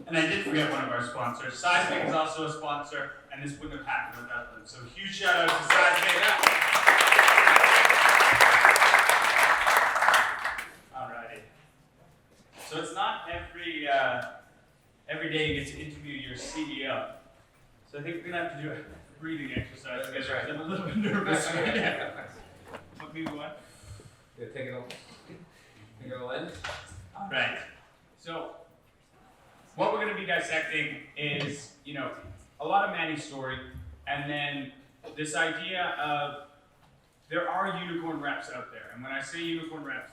And I did forget one of our sponsors. Seismic is also a sponsor, and this wouldn't have happened without them. So huge shout out to Seismic. Alrighty. So it's not every day you get to interview your CEO. So I think we're gonna have to do a breathing exercise because I'm a little bit nervous right now. What maybe what? Yeah, take it all in. Right. So what we're going to be dissecting is, a lot of Manny's story, and then this idea of there are unicorn reps out there. And when I say unicorn reps,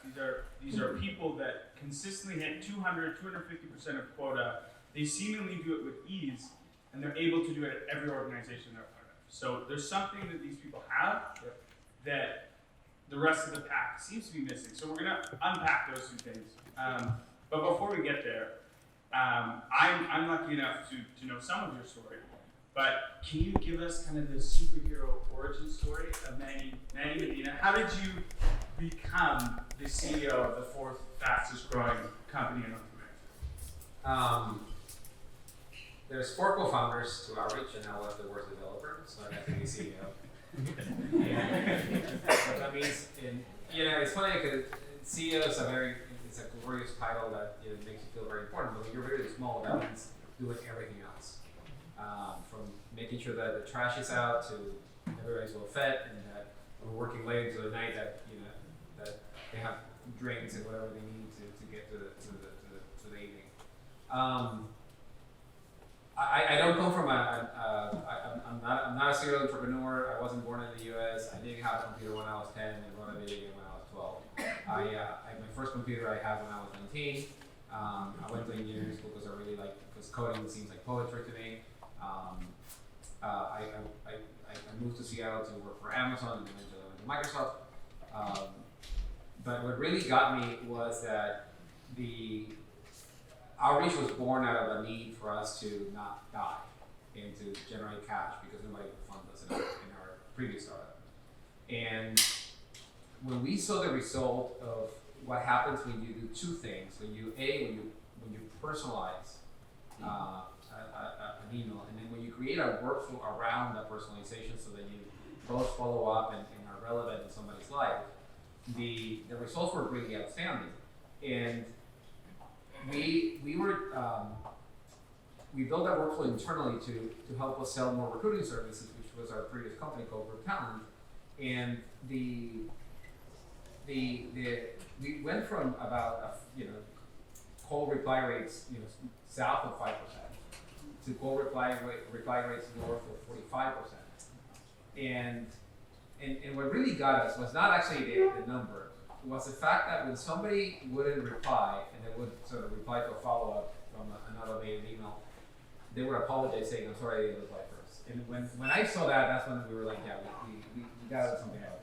these are people that consistently hit 200, 250% of quota. They seemingly do it with ease, and they're able to do it at every organization they're part of. So there's something that these people have that the rest of the pack seems to be missing. So we're going to unpack those two things. But before we get there, I'm lucky enough to know some of your story. But can you give us kind of the superhero origin story of Manny Medina? How did you become the CEO of the fourth fastest growing company in North America? There's 4 co-founders to Outreach, and I was the worst developer, so I got to be CEO. What that means, it's funny because CEO is it's a glorious title that makes you feel very important. But when you're really small, that means doing everything else, from making sure that the trash is out to everybody's well fed, and that we're working late into the night, that that they have drinks and whatever they need to get to the evening. I don't come from I'm not a serial entrepreneur. I wasn't born in the U.S. I didn't have a computer when I was 10 and run a video game when I was 12. My first computer I had when I was 19. I went to engineering school because because coding seems like poetry to me. I moved to Seattle to work for Amazon and then eventually went to Microsoft. But what really got me was that the Outreach was born out of a need for us to not die and to generate cash because nobody would fund us in our previous startup. And when we saw the result of what happens when you do 2 things, when you personalize an email, and then when you create a workflow around that personalization so that you both follow up and are relevant in somebody's life, the results were really outstanding. And we built that workflow internally to help us sell more recruiting services, which was our previous company called Group Talent. And we went from about call reply rates south of 5% to call reply rates north of 45%. And what really got us was not actually the number. It was the fact that when somebody wouldn't reply and they would sort of reply to a follow-up from an automated email, they would apologize saying, "I'm sorry, I didn't reply first." And when I saw that, that's when we were like, "Yeah, we got to do something about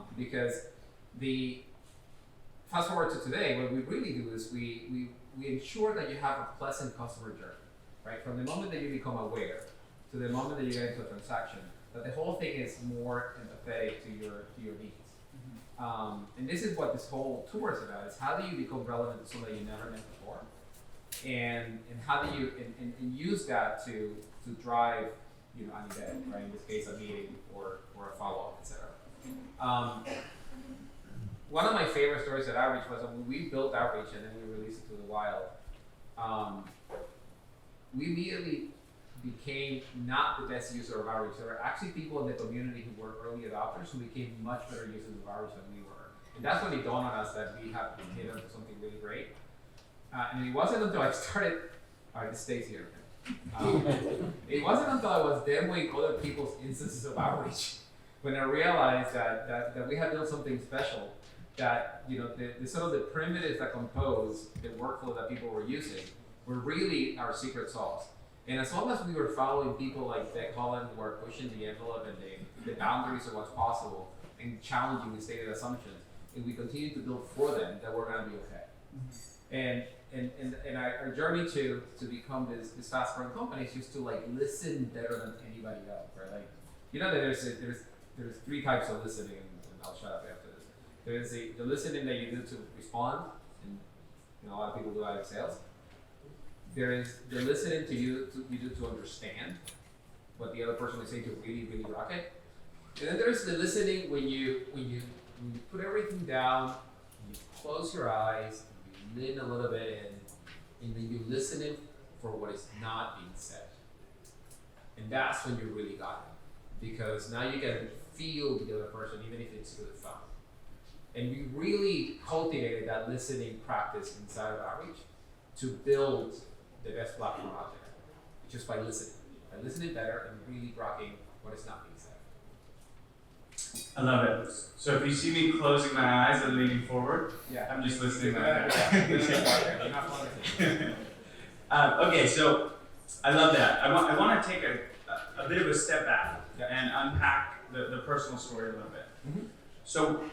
this." Because fast forward to today, what we really do is we ensure that you have a pleasant customer journey, right? From the moment that you become aware to the moment that you get into a transaction, that the whole thing is more empathetic to your needs. And this is what this whole tour is about: is how do you become relevant to somebody you never met before, and how do you and use that to drive an event, right? In this case, a meeting or a follow-up, etc. One of my favorite stories at Outreach was when we built Outreach and then we released it to the wild. We immediately became not the best user of Outreach. There were actually people in the community who were early adopters who became much better users of Outreach than we were. And that's when it dawned on us that we have to hit onto something really great. And it wasn't until I started, this stays here. It wasn't until I was demoing other people's instances of Outreach when I realized that we had built something special, that the sort of the primitives that compose the workflow that people were using were really our secret sauce. And as long as we were following people like Beck Holland who are pushing the envelope and the boundaries of what's possible and challenging the stated assumptions, and we continue to build for them, that we're going to be okay. And our journey to become this fast growing company is just to listen better than anybody else, right? That there's 3 types of listening, and I'll shut up after this. There's the listening that you do to respond, and a lot of people do out of sales. There is the listening to you to understand what the other person is saying to really, really rock it. And then there's the listening when you put everything down, you close your eyes, you lean a little bit in, and then you listen in for what is not being said. And that's when you really got it. Because now you can feel the other person, even if it's through the phone. And we really cultivated that listening practice inside of Outreach to build the best platform out there, just by listening better and really rocking what is not being said. I love it. So if you see me closing my eyes and leaning forward, Yeah, I'm just listening. Okay, so I love that. I want to take a bit of a step back and unpack the personal story a little bit. Mm-hmm. So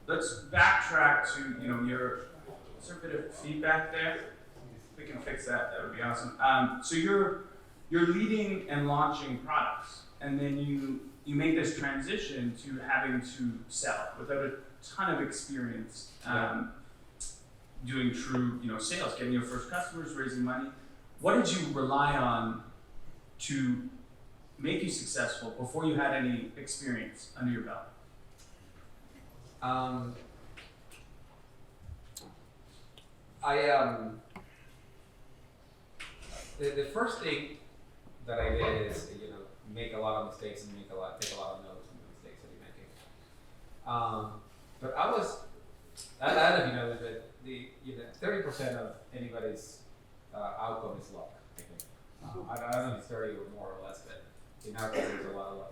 let's backtrack to, is there a bit of feedback there? If we can fix that, that would be awesome. So you're leading and launching products, and then you make this transition to having to sell without a ton of experience doing true, sales, getting your first customers, raising money. What did you rely on to make you successful before you had any experience under your belt? The first thing that I did is, make a lot of mistakes and take a lot of notes from the mistakes that you're making. But I don't know if you know this, but 30% of anybody's outcome is luck, I think. I don't know if it's 30 or more or less, but in our case, there's a lot of luck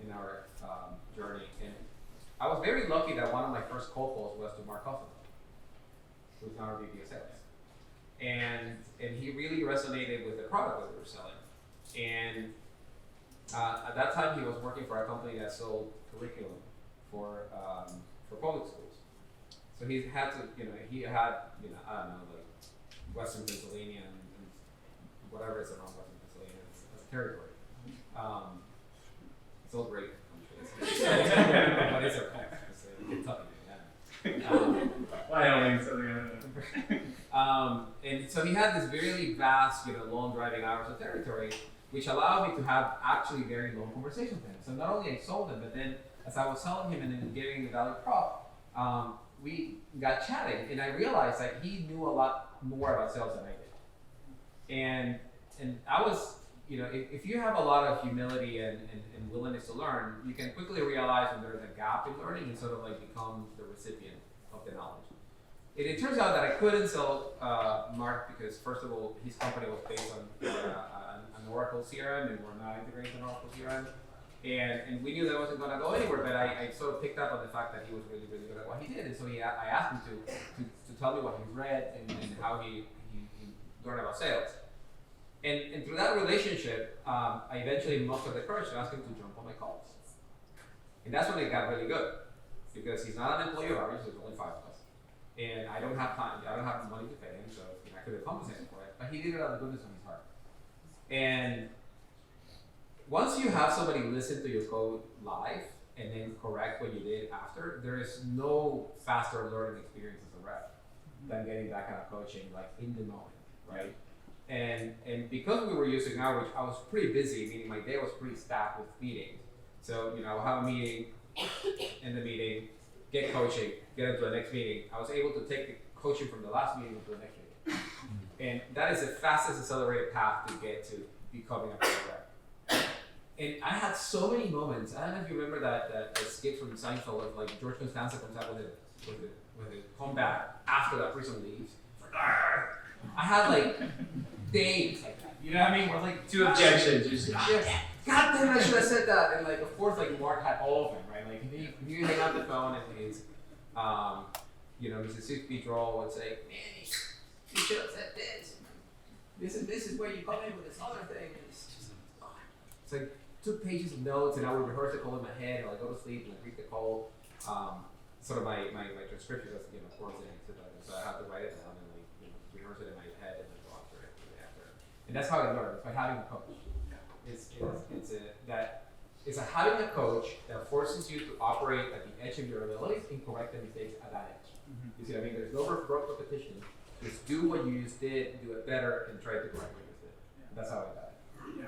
in our journey. And I was very lucky that one of my first cold calls was to Mark Huffman, who's now our VP of Sales. And he really resonated with the product that we were selling. And at that time, he was working for a company that sold curriculum for public schools. So he had to, I don't know, like Western Pennsylvania and whatever is around Western Pennsylvania as a territory. It's all great countries. But it's a Kentucky. Wyoming, something. And so he had this really vast, long driving hours of territory, which allowed me to have actually very long conversations with him. So not only I sold him, but then as I was selling him and then giving the value prop, we got chatting, and I realized that he knew a lot more about sales than I did. And I was, if you have a lot of humility and willingness to learn, you can quickly realize when there's a gap in learning and sort of like become the recipient of the knowledge. It turns out that I couldn't sell Mark because, first of all, his company was based on an Oracle CRM, and we're not integrated in Oracle CRM. And we knew that wasn't going to go anywhere, but I sort of picked up on the fact that he was really, really good at what he did. And so I asked him to tell me what he read and how he learned about sales. And through that relationship, I eventually mustered the courage to ask him to jump on my calls. And that's when it got really good, because he's not an employee of ours, there's only 5 of us. And I don't have time, I don't have money to pay him, so I could have compensated for it. But he did it out of the goodness of his heart. And once you have somebody listen to your code live and then correct what you did after, there is no faster learning experience as a rep than getting that kind of coaching like in the moment, right? And because we were using Outreach, I was pretty busy, meaning my day was pretty stacked with meetings. So, I'll have a meeting, end the meeting, get coaching, get into the next meeting. I was able to take the coaching from the last meeting to the next meeting. And that is the fastest accelerated path to get to becoming a better rep. And I had so many moments. I don't know if you remember that skit from Seinfeld of like George Costanza comes out with a comeback after that person leaves. It's like, I had like days like that. You know what I mean? Where like 2 objections. God damn, I should have said that. And like, of course, like Mark had all of them, right? Like, you hang up the phone and his, Mrs. 6-speed roll would say, Manny, you should have said this. This is where you come in with this other thing. And it's just, it's like 2 pages of notes, and I would rehearse the call in my head, and I go to sleep and I read the call. Sort of my transcription doesn't, of course, so I have to write it down and rehearse it in my head and then go after it after. And that's how I learn. It's by having a coach. It's having a coach that forces you to operate at the edge of your abilities and correct the mistakes at that edge. You see what I mean? There's no rote repetition. Just do what you just did, do it better, and try to correct what you just did. That's how I got it. Yeah.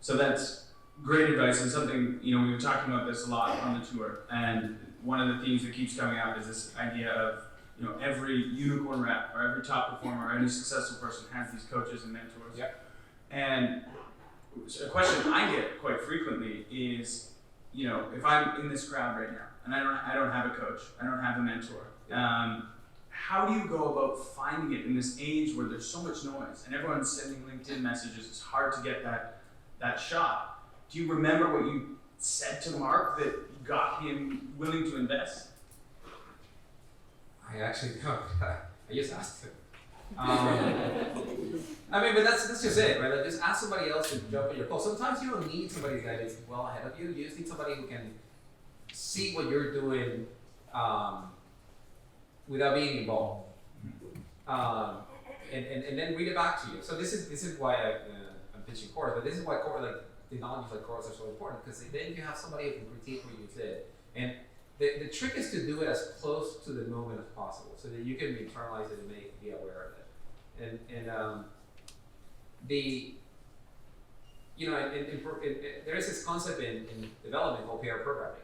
So that's great advice, and something, we were talking about this a lot on the tour, and one of the themes that keeps coming up is this idea of, every unicorn rep or every top performer or any successful person has these coaches and mentors. Yep. And a question I get quite frequently is, if I'm in this crowd right now and I don't have a coach, I don't have a mentor, how do you go about finding it in this age where there's so much noise and everyone's sending LinkedIn messages? It's hard to get that shot. Do you remember what you said to Mark that got him willing to invest? I actually don't. I just asked him. But that's just it, right? Like, just ask somebody else to jump in your call. Sometimes you don't need somebody that is well ahead of you. You just need somebody who can see what you're doing without being involved, and then read it back to you. So this is why I'm pitching course, but this is why technologies like course are so important, because then you have somebody who can critique what you did. And the trick is to do it as close to the moment as possible, so that you can internalize it and be aware of it. And there is this concept in development called pair programming,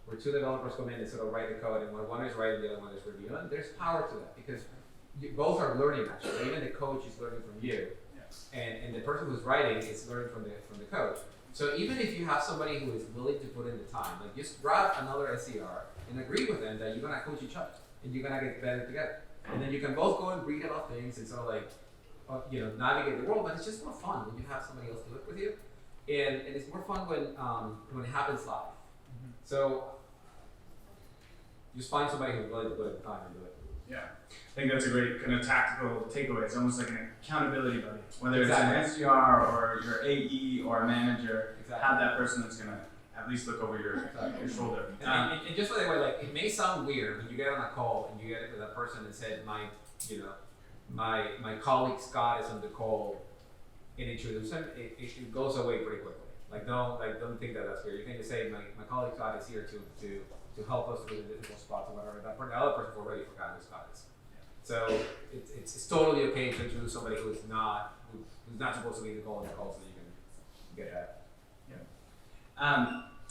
where two developers come in and sort of write the code, and when one is writing, the other one is reviewing. There's power to that, because both are learning actually. Even the coach is learning from you, and the person who's writing is learning from the coach. So even if you have somebody who is willing to put in the time, like just grab another SDR and agree with them that you're gonna coach each other and you're gonna get better together, and then you can both go and read about things and sort of navigate the world. But it's just more fun when you have somebody else do it with you, and it's more fun when it happens live. Mm-hmm. So just find somebody who's willing to put in the time and do it. Yeah, I think that's a great kind of tactical takeaway. It's almost like an accountability buddy, whether Exactly. it's an SDR or your AE or a manager. Exactly. Have that person that's gonna at least look over your shoulder. And just for the way, like, it may sound weird when you get on a call and you get with a person and said, my colleague Scott is on the call, and introduce him. It goes away pretty quickly. Don't think that that's weird. You can just say, my colleague Scott is here to help us with the difficult spots or whatever. The other person already forgot who Scott is. So it's totally okay to introduce somebody who's not supposed to be in the call, so you can get that.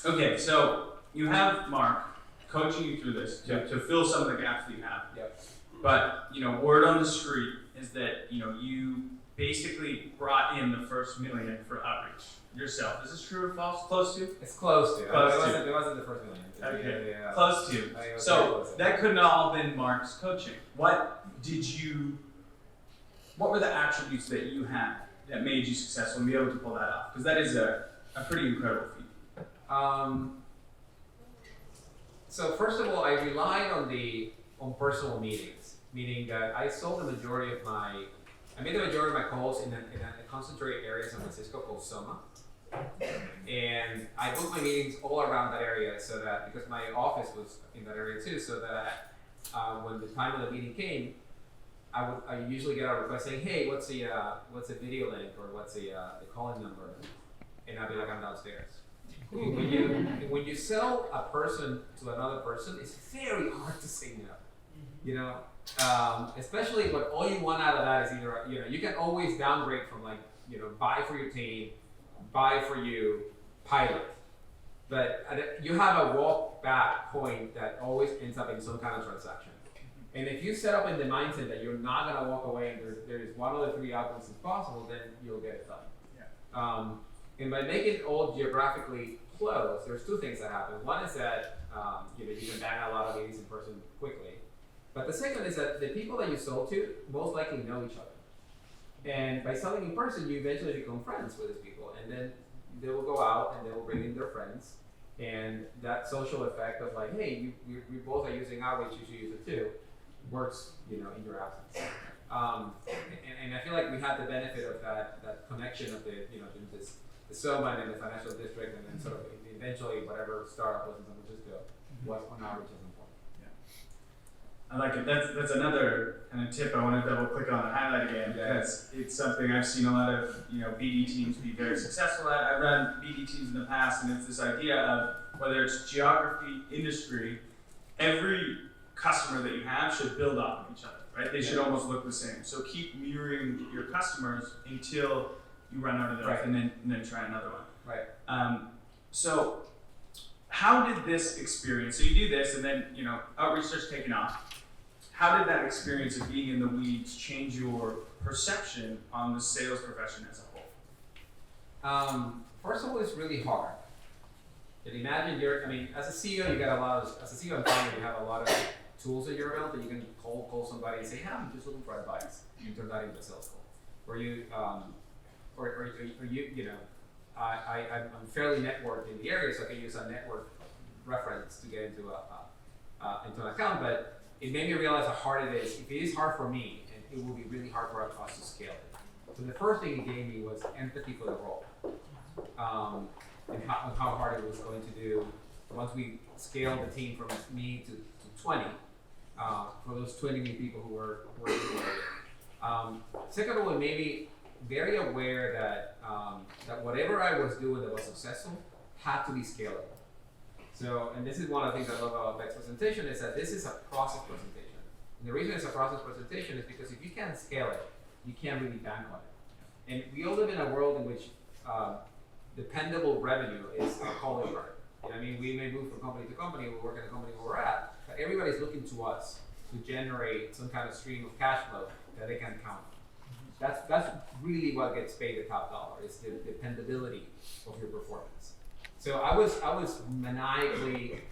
Okay, so you have Mark coaching you through this to fill some of the gaps that you have. Yep. But word on the street is that you basically brought in the first million for outreach yourself. Is this true or false? Close to? It's close to. Close it wasn't the first million. Okay. Yeah. Close to. So that couldn't all been Mark's coaching. What were the attributes that you had that made you successful and be able to pull that off? Because that is a pretty incredible feat. So first of all, I relied on personal meetings, meaning that I made the majority of my calls in a concentrated area in San Francisco called Soma. And I booked my meetings all around that area, so that, because my office was in that area too, so that when the time of the meeting came, I usually get a request saying, hey, what's the video link, or what's the calling number? And I'd be like, I'm downstairs. When you sell a person to another person, it's very hard to say no. Especially when all you want out of that is either, you can always downgrade from buy for your team, buy for you, pilot. But you have a walk back point that always ends up in some kind of transaction. And if you set up in the mindset that you're not gonna walk away and there's one of the three outcomes as possible, then you'll get it done. Yeah. And by making it all geographically close, there's two things that happen. One is that you can bang a lot of meetings in person quickly. But the second is that the people that you sold to most likely know each other. And by selling in person, you eventually become friends with these people. And then they will go out and they will bring in their friends. And that social effect of like, hey, we both are using outreach, you should use it too, works in your absence. And I feel like we had the benefit of that connection of the SOMA and the financial district, and then sort of eventually whatever startup was in San Francisco was on outreach as important. I like it. That's another kind of tip I want to double click on and highlight again, because it's something I've seen a lot of BD teams be very successful at. I've run BD teams in the past, and it's this idea of whether it's geography, industry, every customer that you have should build off of each other, right? They should almost look the same. So keep mirroring your customers until you run out of those, Right. and then try another one. Right. So how did this experience? So you do this, and then outreach starts taking off. How did that experience of being in the weeds change your perception on the sales profession as a whole? First of all, it's really hard. And imagine as a CEO, you got as a CEO and founder, you have a lot of tools at your belt that you can call somebody and say, hey, I'm just looking for advice. You turn that into a sales call. Or I'm fairly networked in the area, so I can use a network reference to get into an account, but it made me realize how hard it is. If it is hard for me, and it will be really hard for us to scale it. So the first thing it gave me was empathy for the role. And how hard it was going to do once we scaled the team from me to 20, for those 20 new people who were working with it. Second of all, it made me very aware that whatever I was doing that was successful had to be scalable. So, and this is one of the things I love about Beck's presentation, is that this is a process presentation. And the reason it's a process presentation is because if you can't scale it, you can't really bank on it. And we all live in a world in which dependable revenue is a calling card. We may move from company to company, we work at the company where we're at, but everybody's looking to us to generate some kind of stream of cash flow that they can count on. That's really what gets paid the top dollar, is the dependability of your performance. So I was maniacally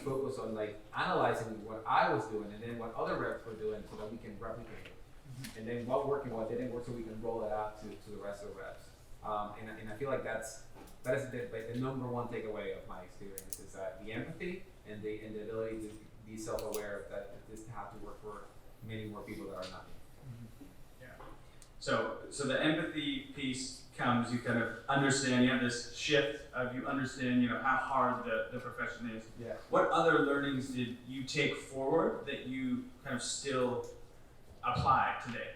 focused on analyzing what I was doing and then what other reps were doing so that we can replicate it. And then what worked and what didn't work, so we can roll it out to the rest of the reps. And I feel like that is the number one takeaway of my experience, is that the empathy and the ability to be self-aware that this have to work for many more people that are not me. Yeah. So the empathy piece comes, you kind of understand, you have this shift of you understand, how hard the profession is. Yeah. What other learnings did you take forward that you kind of still apply today?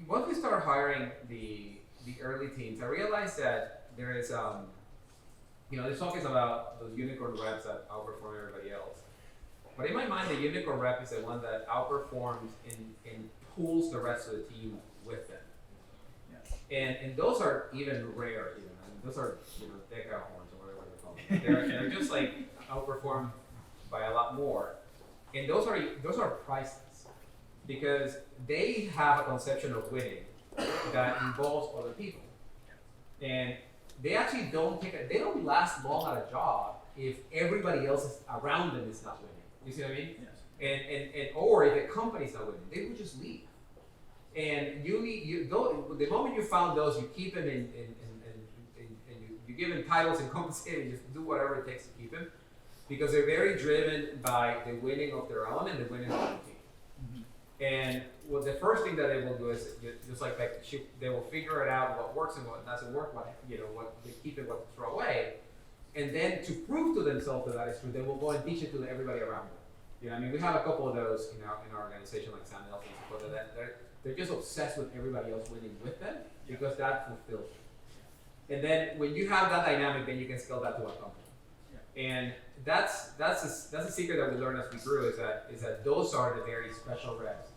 Once we start hiring the early teams, I realized that there is there's always about those unicorn reps that outperform everybody else. But in my mind, the unicorn rep is the one that outperforms and pulls the rest of the team with them. Yes. And those are even rare. Those are decahorns or whatever they're called. They're just outperformed by a lot more. And those are priceless, because they have a conception of winning that involves other people, and they actually they don't last long at a job if everybody else around them is not winning. You see what I mean? Yes. And or if the company's not winning, they would just leave. And the moment you found those, you keep them and you give them titles and compensate and just do whatever it takes to keep them. Because they're very driven by the winning of their own and the winning of the team. Mm-hmm. And the first thing that they will do is just they will figure it out what works and what doesn't work, what they keep and what to throw away, and then to prove to themselves that is true, they will go and teach it to everybody around them. We have a couple of those in our organization, like Sam Nelson, that they're just obsessed with everybody else winning with them, because that fulfills them. And then when you have that dynamic, then you can scale that to a company. And that's a secret that we learned as we grew, is that those are the very special reps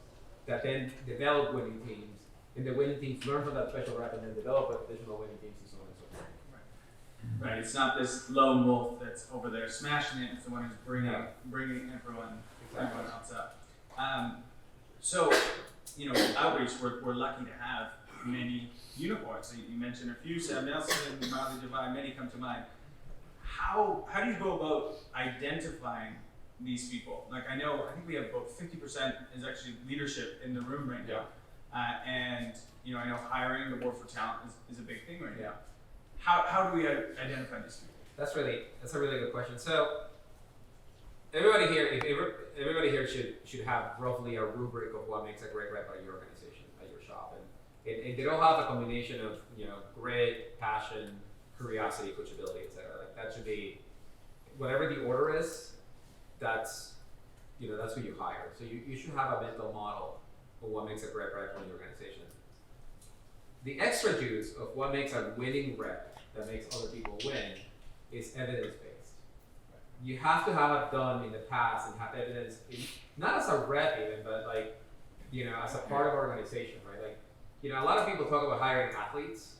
that then develop winning teams, and the winning teams learn from that special rep and then develop additional winning teams, and so on and so forth. Right. It's not this lone wolf that's over there smashing it. It's the one who's bringing everyone else up. So outreach, we're lucky to have many unicorns. So you mentioned a few, Sam Nelson, Marley Javai, many come to mind. How do you go about identifying these people? I think we have about 50% is actually leadership in the room right now. And I know hiring, the war for talent is a big thing right now. How do we identify these people? That's a really good question. So everybody here should have roughly a rubric of what makes a great rep at your organization, at your shop. And they don't have a combination of grit, passion, curiosity, coachability, etc. That should be whatever the order is. That's who you hire. So you should have a mental model of what makes a great rep in your organization. The extra juice of what makes a winning rep that makes other people win is evidence-based. you have to have it done in the past and have evidence, not as a rep even, but like, as a part of our organization, right? Like, a lot of people talk about hiring athletes,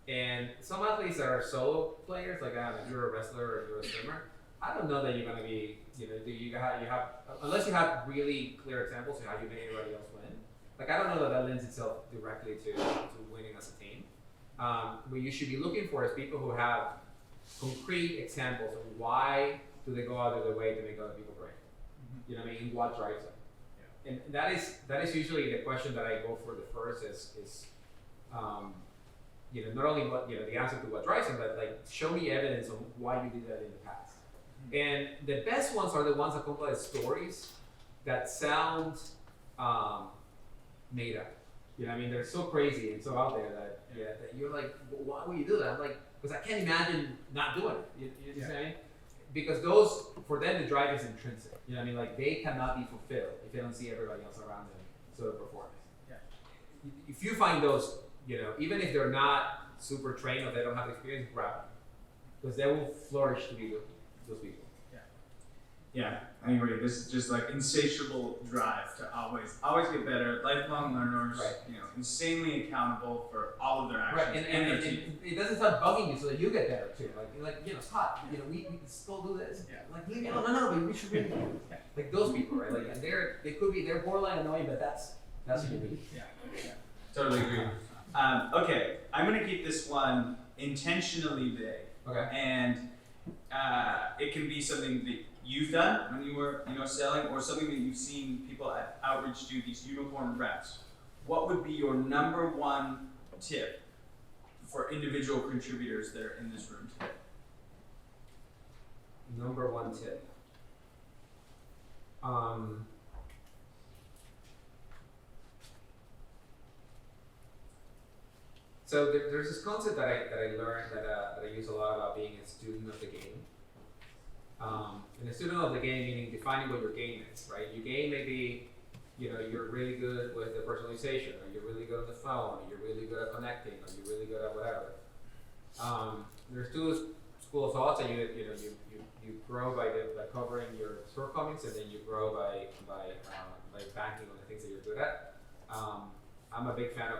and some athletes are solo players, like you're a wrestler or you're a swimmer. I don't know that you're gonna be, you have unless you have really clear examples of how you make everybody else win. Like, I don't know that lends itself directly to winning as a team. What you should be looking for is people who have concrete examples of why do they go out of their way to make other people great. You know what I mean? What drives them? Yeah. And that is usually the question that I go for the first is not only what the answer to what drives them, but like show me evidence of why you did that in the past. And the best ones are the ones that come up with stories that sound made up. You know what I mean? They're so crazy and so out there that you're like, well, why would you do that? I'm like, because I can't imagine not doing it. You know what I'm saying? Because those, for them, the drive is intrinsic. You know what I mean? Like, they cannot be fulfilled if they don't see everybody else around them sort of performing. Yeah. If you find those, even if they're not super trained or they don't have experience, grab them. Because they will flourish to be those people. Yeah, I agree. This is just like insatiable drive to always get better, lifelong learners, right. Insanely accountable for all of their actions. Right, and it doesn't start bugging you so that you get better too. Like it's hot. We can still do this. Yeah. Like, leave me alone. No, but we should really do it. Like those people, right? Like, and they're borderline annoying, but that's what you need. Yeah. Totally agree. Okay, I'm gonna keep this one intentionally vague. Okay. And it can be something that you've done when you were, selling, or something that you've seen people at outreach do, these unicorn reps. What would be your number one tip for individual contributors that are in this room today? Number one tip. So there's this concept that I learned that I use a lot about being a student of the game. And a student of the game meaning defining what your game is, right? Your game may be, you're really good with the personalization, or you're really good on the phone, or you're really good at connecting, or you're really good at whatever. There's two schools of thought, and you grow by covering your shortcomings, and then you grow by banking on the things that you're good at. I'm a big fan of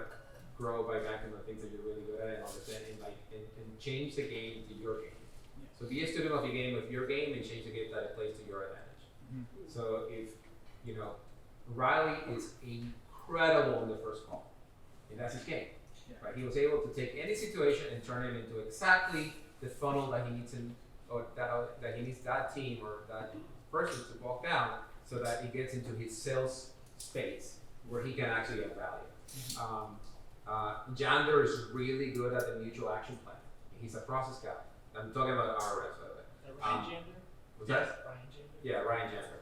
grow by banking on the things that you're really good at, and understand and change the game to your game. So be a student of your game with your game and change the game that it plays to your advantage. Mm-hmm. So if, Riley is incredible in the first call, and that's his game, right? He was able to take any situation and turn it into exactly the funnel that he needs that he needs that team or that person to walk down so that he gets into his sales space where he can actually add value. Mm-hmm. Jander is really good at the mutual action plan. He's a process guy. I'm talking about our reps, by the way. Ryan Jander? What's that? Ryan Jander? Yeah, Ryan Jander.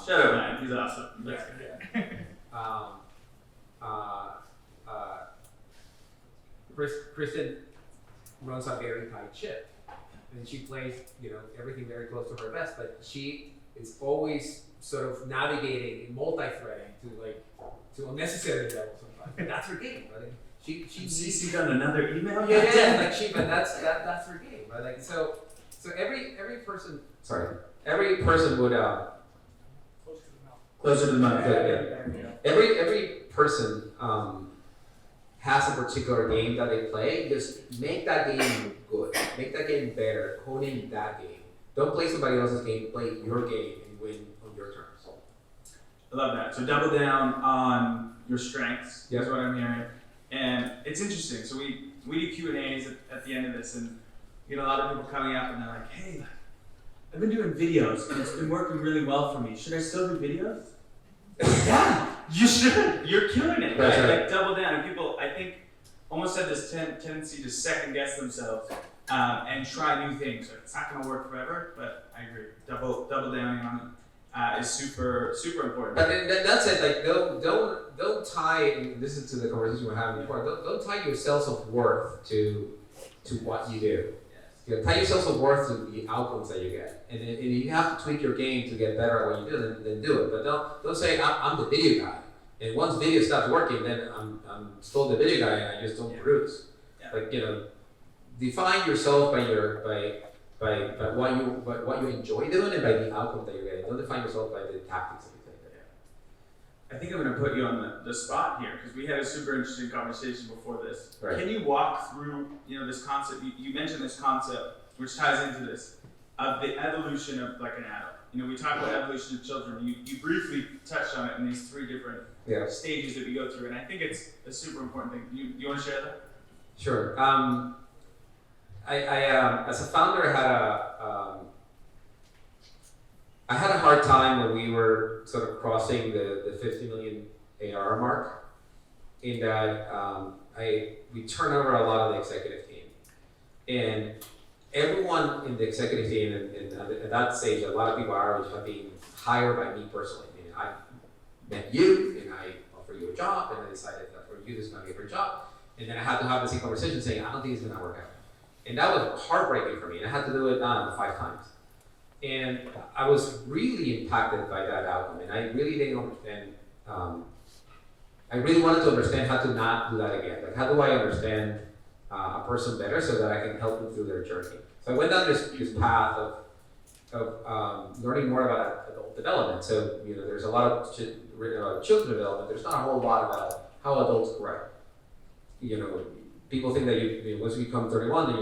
Shout out Ryan, he's awesome. Kristen runs a very tight ship, and she plays, everything very close to her best, but she is always sort of navigating and multi-threading to unnecessary levels sometimes. And that's her game, right? She CC'd on another email? Yeah, but that's her game, right? Like so every person would closer to the mouth. Yeah. Every person has a particular game that they play. Just make that game good, make that game better, hone in that game. Don't play somebody else's game, play your game and win on your terms. I love that. So double down on your strengths. That's what I'm hearing. And it's interesting. So we do Q&As at the end of this, and we get a lot of people coming up and they're like, hey, I've been doing videos and it's been working really well for me. Should I still do videos? Yeah, you should. You're killing it. Right? Like double down. And people, I think, almost have this tendency to second guess themselves and try new things. It's not going to work forever, but I agree. Double downing on it. Is super important. But that's it. Like don't tie. And this is to the conversation we were having before. Don't tie your sense of worth to what you do. Tie your sense of worth to the outcomes that you get. And if you have to tweak your game to get better at what you do, then do it. But don't say I'm the video guy. And once video stops working, then I'm still the video guy and I just don't produce. Yeah. Like define yourself by by what you enjoy doing and by the outcome that you're getting. Don't define yourself by the tactics that you take. I think I'm going to put you on the spot here because we had a super interesting conversation before this. Right. Can you walk through, this concept? You mentioned this concept, which ties into this, of the evolution of like an adult. We talk about evolution of children. You briefly touched on it in these 3 different stages that we go through, and I think it's a super important thing. You want to share that? Sure. I as a founder, I had a hard time when we were sort of crossing the 50 million ARR mark. In that we turn over a lot of the executive team, and everyone in the executive team, and at that stage, a lot of people have been hired by me personally. I mean, I met you, and I offered you a job, and I decided that for you, this is going to be a great job. And then I had to have the same conversation saying, I don't think it's going to work out. And that was heartbreaking for me, and I had to do it 5 times. And I was really impacted by that outcome, and I really didn't understand. I really wanted to understand how to not do that again. Like, how do I understand a person better so that I can help them through their journey? So I went down this path of learning more about adult development. So there's a lot of written about children development. There's not a whole lot about how adults grow. People think that once you become 31, then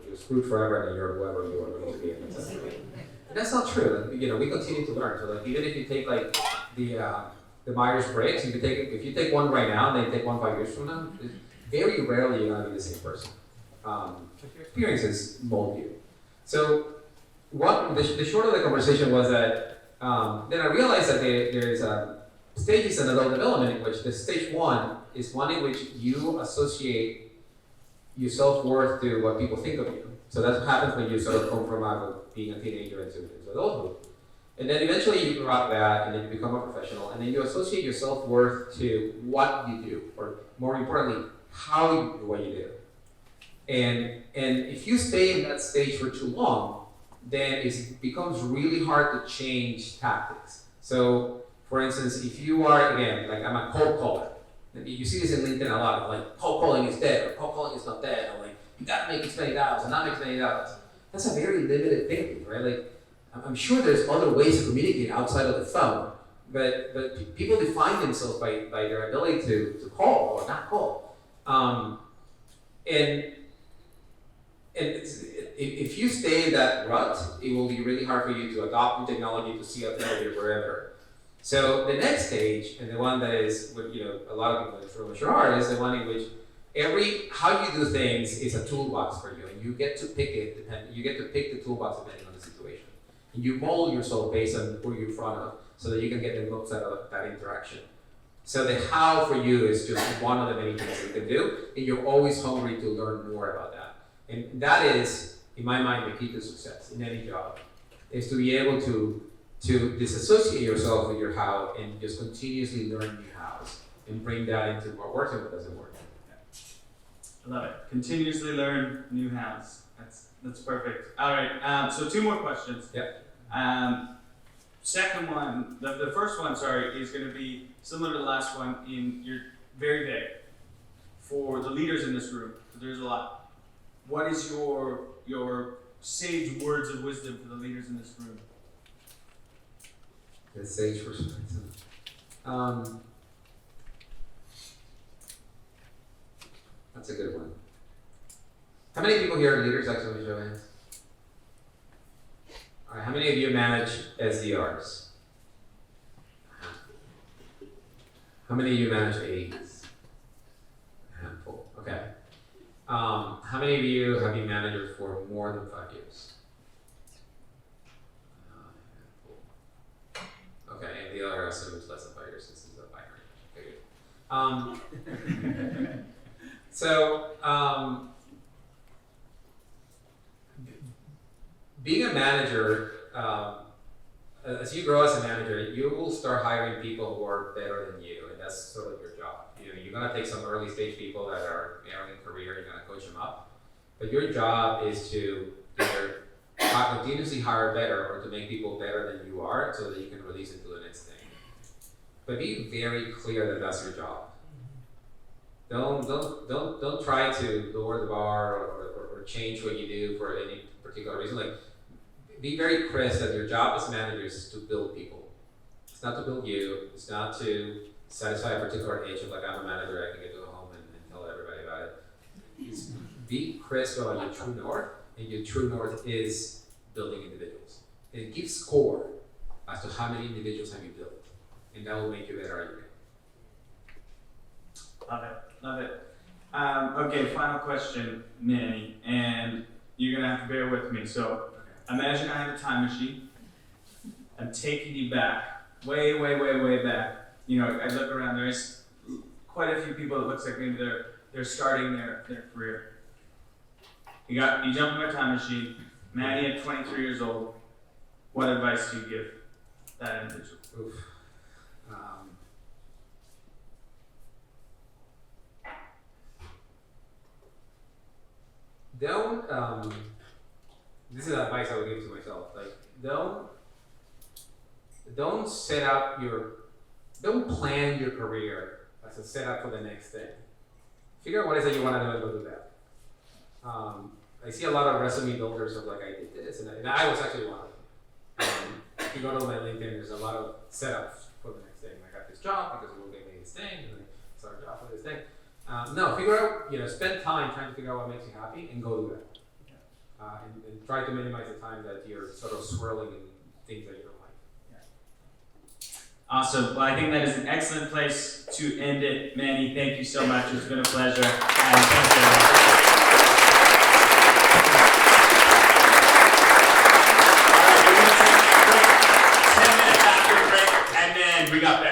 you're screwed forever, and then you're whoever you are going to be. And that's not true. We continue to learn. So even if you take the Myers-Briggs, if you take one right now and then take one 5 years from now, very rarely you're going to be the same person. Your experiences mold you. So the short of the conversation was that then I realized that there's stages in adult development in which the stage 1 is one in which you associate your self-worth to what people think of you. So that's what happens when you sort of come from being a teenager into adulthood. And then eventually you drop that, and then you become a professional, and then you associate your self-worth to what you do, or more importantly, how you do what you do. And if you stay in that stage for too long, then it becomes really hard to change tactics. So, for instance, if you are, again, like I'm a cold caller, you see this in LinkedIn a lot, like cold calling is dead, or cold calling is not dead, or like you gotta make as many dollars, and not make as many dollars. That's a very limited thinking, right? Like, I'm sure there's other ways to communicate outside of the phone, but people define themselves by their ability to call or not call. And if you stay in that rut, it will be really hard for you to adopt new technology, to see out there forever. So the next stage, and the one that is what a lot of people in this room are, is the one in which how you do things is a toolbox for you, and you get to pick it. You get to pick the toolbox depending on the situation, and you mold yourself based on who you're in front of, so that you can get the most out of that interaction. So the how for you is just one of the many things you can do, and you're always hungry to learn more about that. And that is, in my mind, the key to success in any job, is to be able to disassociate yourself with your how and just continuously learn new hows and bring that into what works and what doesn't work. I love it. Continuously learn new hows. That's perfect. All right. So 2 more questions. Yep. Second one, the first one, is going to be similar to the last one. You're very vague for the leaders in this room. There's a lot. What is your sage words of wisdom for the leaders in this room? The sage words of wisdom. That's a good one. How many people here are leaders? Actually, show hands. All right. How many of you manage SDRs? How many of you manage AEs? A handful. Okay. How many of you have been managers for more than 5 years? Okay, and the other assumes less than 5 years since this is a binary. So, being a manager, as you grow as a manager, you will start hiring people who are better than you, and that's sort of your job. You're gonna take some early stage people that are in career, you're gonna coach them up, but your job is to either continuously hire better or to make people better than you are, so that you can release it to the next thing. But be very clear that that's your job. Don't try to lower the bar or change what you do for any particular reason. Like, be very crisp that your job as a manager is to build people. It's not to build you. It's not to satisfy a particular itch of like, I'm a manager, I can get to go home and tell everybody about it. It's be crisp about your true north, and your true north is building individuals. And it gives score as to how many individuals have you built, and that will make you better at your game. Love it. Okay, final question, Manny, and you're gonna have to bear with me. So, imagine I have a time machine. I'm taking you back, way back. You know, I look around. There's quite a few people that looks like maybe they're starting their career. You jump in my time machine. Manny at 23 years old. What advice do you give that individual? Oof. This is advice I would give to myself. Like, don't plan your career as a setup for the next thing. Figure out what it is that you want to do and go do that. I see a lot of resume builders of like, I did this, and I was actually one of them. If you go to my LinkedIn, there's a lot of setups for the next thing. I got this job because it will get me this thing, and I start a job for this thing. No, figure out, spend time trying to figure out what makes you happy and go do that. And try to minimize the time that you're sort of swirling in things that you don't like. Awesome. Well, I think that is an excellent place to end it. Manny, thank you so much. It's been a pleasure. And thank you. All right, we're going to take a quick 10-minute after break, and then we got